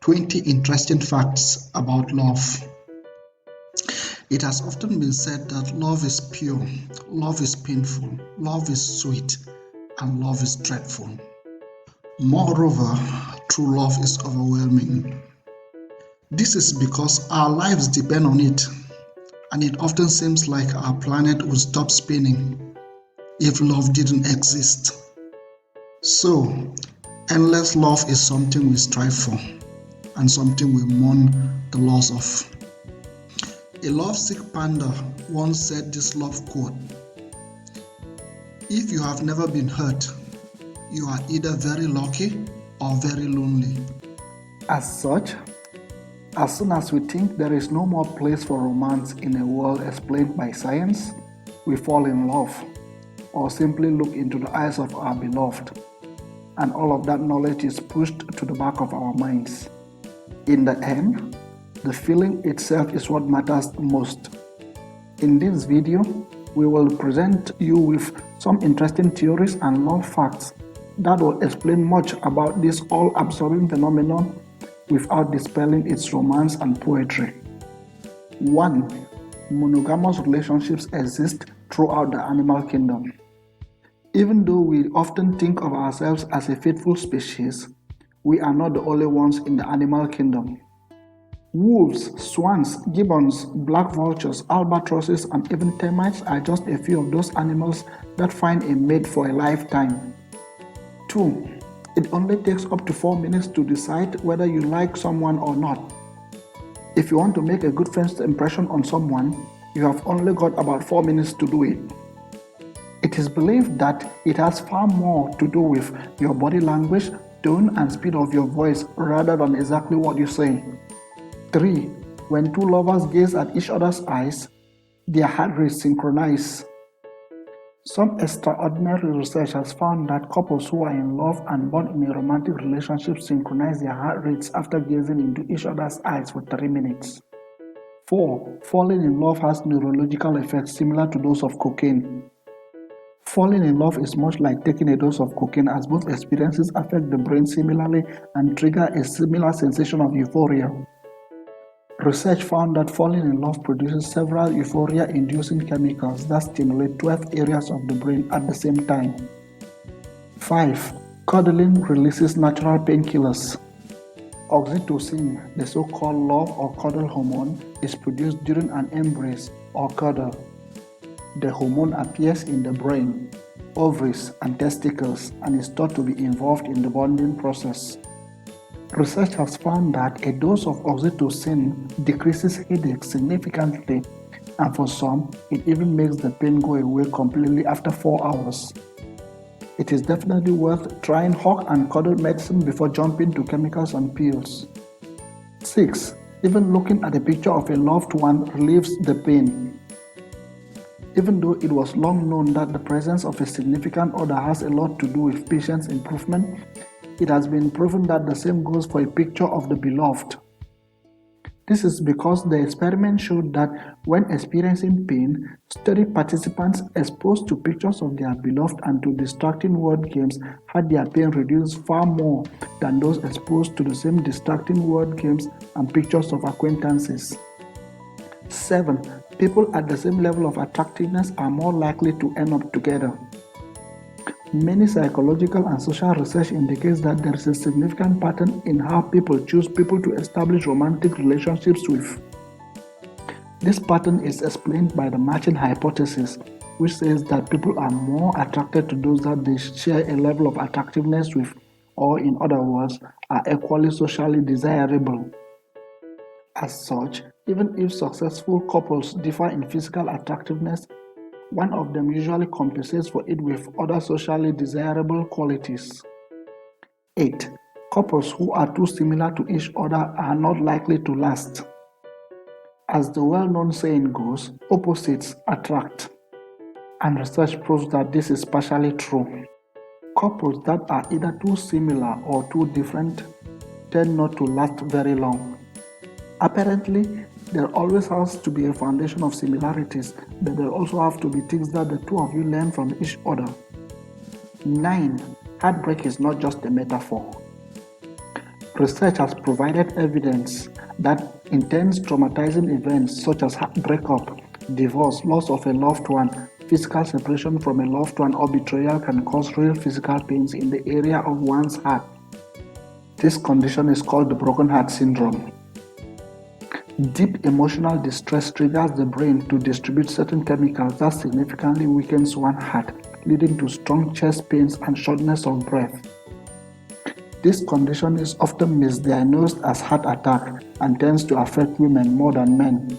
20 interesting facts about love. It has often been said that love is pure, love is painful, love is sweet, and love is dreadful. Moreover, true love is overwhelming. This is because our lives depend on it, and it often seems like our planet would stop spinning if love didn't exist. So, endless love is something we strive for and something we mourn the loss of. A lovesick panda once said this love quote: "If you have never been hurt, you are either very lucky or very lonely." As such, as soon as we think there is no more place for romance in a world explained by science, we fall in love, or simply look into the eyes of our beloved, and all of that knowledge is pushed to the back of our minds. In the end, the feeling itself is what matters most. In this video, we will present you with some interesting theories and love facts that will explain much about this all-absorbing phenomenon without dispelling its romance and poetry. 1. Monogamous relationships exist throughout the animal kingdom. Even though we often think of ourselves as a faithful species, we are not the only ones in the animal kingdom. Wolves, swans, gibbons, black vultures, albatrosses, and even termites are just a few of those animals that find a mate for a lifetime. 2. It only takes up to 4 minutes to decide whether you like someone or not. If you want to make a good first impression on someone, you have only got about 4 minutes to do it. It is believed that it has far more to do with your body language, tone, and speed of your voice rather than exactly what you say. 3. When two lovers gaze at each other's eyes, their heart rates synchronize. Some extraordinary research has found that couples who are in love and born in a romantic relationship synchronize their heart rates after gazing into each other's eyes for 3 minutes. 4. Falling in love has neurological effects similar to those of cocaine. Falling in love is much like taking a dose of cocaine, as both experiences affect the brain similarly and trigger a similar sensation of euphoria. Research found that falling in love produces several euphoria-inducing chemicals that stimulate 12 areas of the brain at the same time. 5. Cuddling releases natural painkillers. Oxytocin, the so-called love or cuddle hormone, is produced during an embrace or cuddle. The hormone appears in the brain, ovaries, and testicles and is thought to be involved in the bonding process. Research has found that a dose of oxytocin decreases headaches significantly, and for some, it even makes the pain go away completely after 4 hours. It is definitely worth trying hug and cuddle medicine before jumping to chemicals and pills. 6. Even looking at a picture of a loved one relieves the pain. Even though it was long known that the presence of a significant other has a lot to do with patient's improvement, it has been proven that the same goes for a picture of the beloved. This is because the experiment showed that when experiencing pain, study participants exposed to pictures of their beloved and to distracting word games had their pain reduced far more than those exposed to the same distracting word games and pictures of acquaintances. 7. People at the same level of attractiveness are more likely to end up together. Many psychological and social research indicates that there is a significant pattern in how people choose people to establish romantic relationships with. This pattern is explained by the matching hypothesis, which says that people are more attracted to those that they share a level of attractiveness with, or in other words, are equally socially desirable. As such, even if successful couples differ in physical attractiveness, one of them usually compensates for it with other socially desirable qualities. 8. Couples who are too similar to each other are not likely to last. As the well-known saying goes, opposites attract. And research proves that this is partially true. Couples that are either too similar or too different tend not to last very long. Apparently, there always has to be a foundation of similarities, but there also have to be things that the two of you learn from each other. 9. Heartbreak is not just a metaphor. Research has provided evidence that intense traumatizing events such as breakup, divorce, loss of a loved one, physical separation from a loved one, or betrayal can cause real physical pains in the area of one's heart. This condition is called the broken heart syndrome. Deep emotional distress triggers the brain to distribute certain chemicals that significantly weakens one's heart, leading to strong chest pains and shortness of breath. This condition is often misdiagnosed as heart attack and tends to affect women more than men.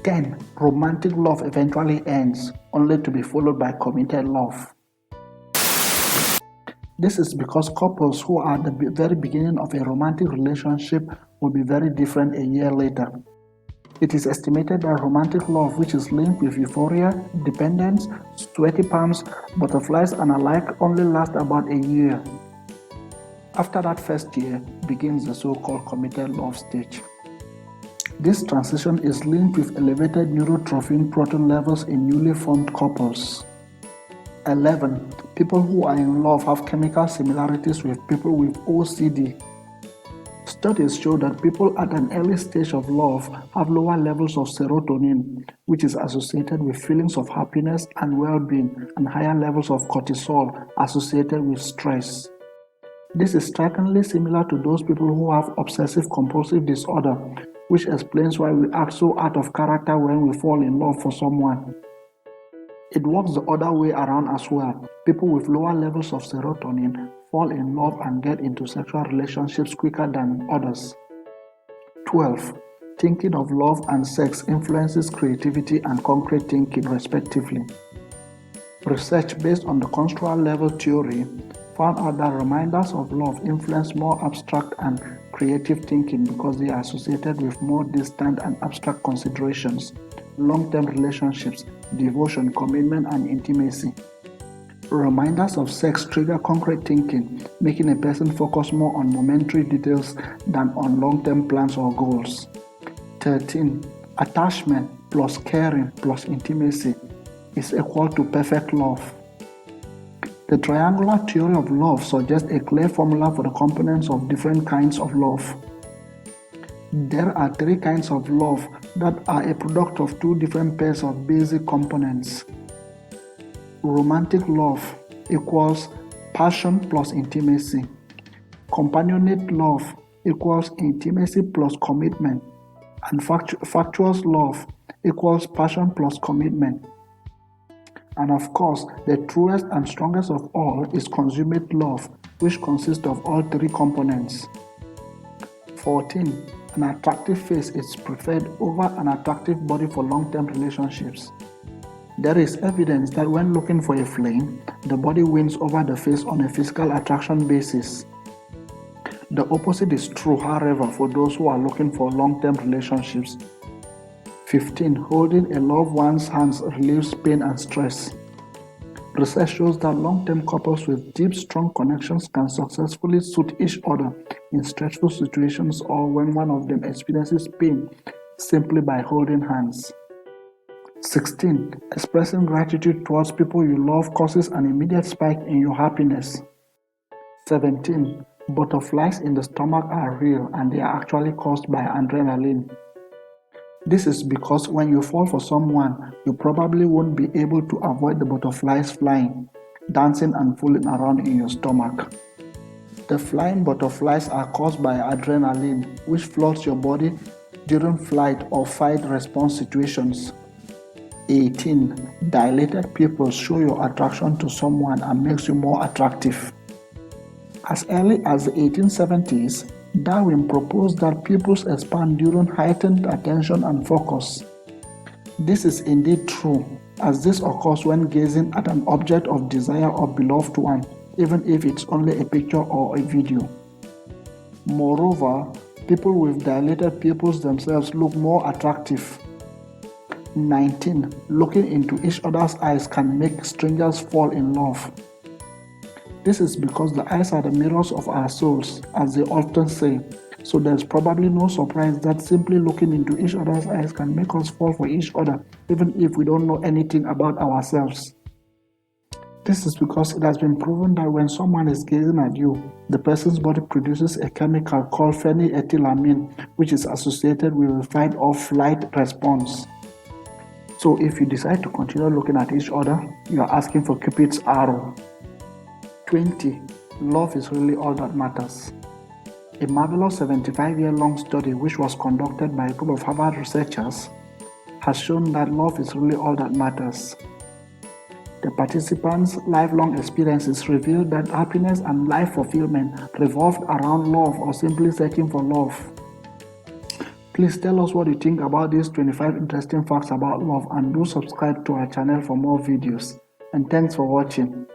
10. Romantic love eventually ends, only to be followed by committed love. This is because couples who are at the very beginning of a romantic relationship will be very different a year later. It is estimated that romantic love, which is linked with euphoria, dependence, sweaty palms, butterflies, and alike, only lasts about a year. After that first year begins the so-called committed love stage. This transition is linked with elevated neurotrophin protein levels in newly formed couples. 11. People who are in love have chemical similarities with people with OCD. Studies show that people at an early stage of love have lower levels of serotonin, which is associated with feelings of happiness and well-being, and higher levels of cortisol associated with stress. This is strikingly similar to those people who have obsessive-compulsive disorder, which explains why we act so out of character when we fall in love for someone. It works the other way around as well. People with lower levels of serotonin fall in love and get into sexual relationships quicker than others. 12. Thinking of love and sex influences creativity and concrete thinking, respectively. Research based on the construal level theory found out that reminders of love influence more abstract and creative thinking because they are associated with more distant and abstract considerations, long-term relationships, devotion, commitment, and intimacy. Reminders of sex trigger concrete thinking, making a person focus more on momentary details than on long-term plans or goals. 13. Attachment plus caring plus intimacy is equal to perfect love. The triangular theory of love suggests a clear formula for the components of different kinds of love. There are 3 kinds of love that are a product of 2 different pairs of basic components. Romantic love equals passion plus intimacy. Companionate love equals intimacy plus commitment. And factuous love equals passion plus commitment. And of course, the truest and strongest of all is consummate love, which consists of all 3 components. 14. An attractive face is preferred over an attractive body for long-term relationships. There is evidence that when looking for a flame, the body wins over the face on a physical attraction basis. The opposite is true, however, for those who are looking for long-term relationships. 15. Holding a loved one's hands relieves pain and stress. Research shows that long-term couples with deep, strong connections can successfully soothe each other in stressful situations or when one of them experiences pain simply by holding hands. 16. Expressing gratitude towards people you love causes an immediate spike in your happiness. 17. Butterflies in the stomach are real and they are actually caused by adrenaline. This is because when you fall for someone, you probably won't be able to avoid the butterflies flying, dancing and fooling around in your stomach. The flying butterflies are caused by adrenaline, which floods your body during flight or fight response situations. 18. Dilated pupils show your attraction to someone and makes you more attractive. As early as the 1870s, Darwin proposed that pupils expand during heightened attention and focus. This is indeed true, as this occurs when gazing at an object of desire or beloved one, even if it's only a picture or a video. Moreover, people with dilated pupils themselves look more attractive. 19. Looking into each other's eyes can make strangers fall in love. This is because the eyes are the mirrors of our souls, as they often say, so there's probably no surprise that simply looking into each other's eyes can make us fall for each other, even if we don't know anything about ourselves. This is because it has been proven that when someone is gazing at you, the person's body produces a chemical called phenylethylamine, which is associated with a fight or flight response. So if you decide to continue looking at each other, you are asking for Cupid's arrow. 20. Love is really all that matters. A marvelous 75-year-long study which was conducted by a group of Harvard researchers has shown that love is really all that matters. The participants' lifelong experiences revealed that happiness and life fulfillment revolved around love or simply searching for love. Please tell us what you think about these 25 interesting facts about love and do subscribe to our channel for more videos. And thanks for watching.